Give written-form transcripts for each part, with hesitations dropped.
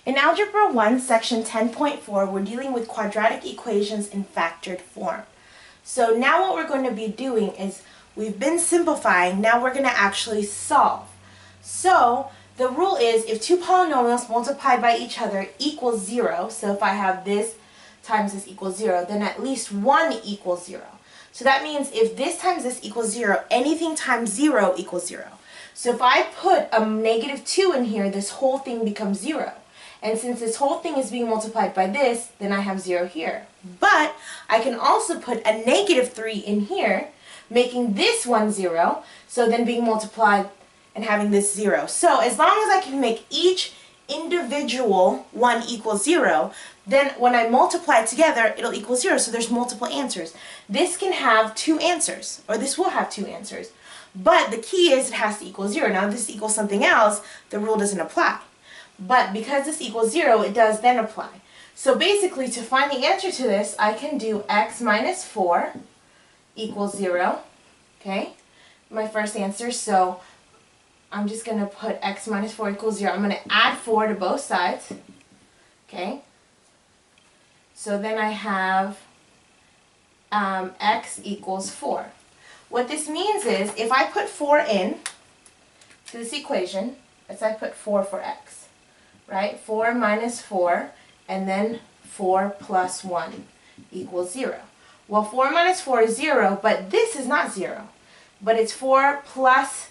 In Algebra 1, Section 10.4, we're dealing with quadratic equations in factored form. So now what we're going to be doing is we've been simplifying, now we're going to actually solve. So the rule is if two polynomials multiplied by each other equals 0, so if I have this times this equals 0, then at least one equals 0. So that means if this times this equals 0, anything times 0 equals 0. So if I put a negative 2 in here, this whole thing becomes 0. And since this whole thing is being multiplied by this, then I have 0 here. But I can also put a negative 3 in here, making this one 0, so then being multiplied and having this 0. So as long as I can make each individual one equal 0, then when I multiply it together, it'll equal 0, so there's multiple answers. This can have two answers, or this will have two answers. But the key is it has to equal 0. Now if this equals something else, the rule doesn't apply. But because this equals 0, it does then apply. So basically, to find the answer to this, I can do x minus 4 equals 0. Okay? My first answer. So I'm just going to put x minus 4 equals 0. I'm going to add 4 to both sides. Okay? So then I have x equals 4. What this means is, if I put 4 in to this equation, let's say I put 4 for x. Right? 4 minus 4, and then 4 plus 1 equals 0. Well, 4 minus 4 is 0, but this is not 0. But it's 4 plus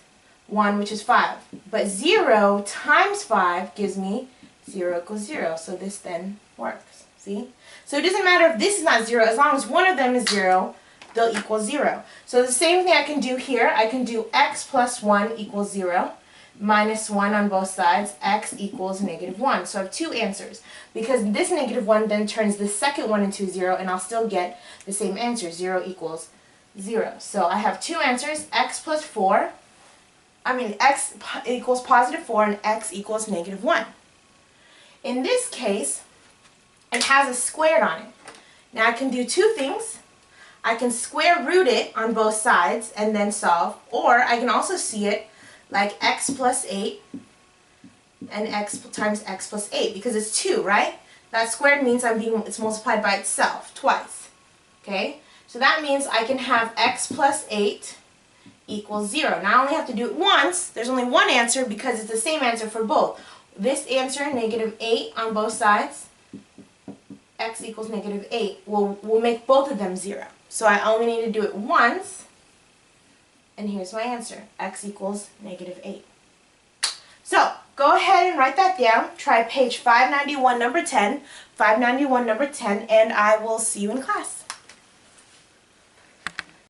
1, which is 5. But 0 times 5 gives me 0 equals 0. So this then works. See? So it doesn't matter if this is not 0. As long as one of them is 0, they'll equal 0. So the same thing I can do here. I can do x plus 1 equals 0. Minus 1 on both sides, x equals negative 1. So I have two answers. Because this negative 1 then turns the second one into 0, and I'll still get the same answer, 0 equals 0. So I have two answers, x equals positive 4, and x equals negative 1. In this case, it has a squared on it. Now I can do two things. I can square root it on both sides and then solve, or I can also see it like x plus 8 and x times x plus 8, because it's 2, right? That squared means it's multiplied by itself twice. Okay? So that means I can have x plus 8 equals 0. Now I only have to do it once. There's only one answer because it's the same answer for both. This answer, negative 8 on both sides, x equals negative 8, will make both of them 0. So I only need to do it once. And here's my answer, x equals negative 8. So, go ahead and write that down. Try page 591, number 10, 591, number 10, and I will see you in class.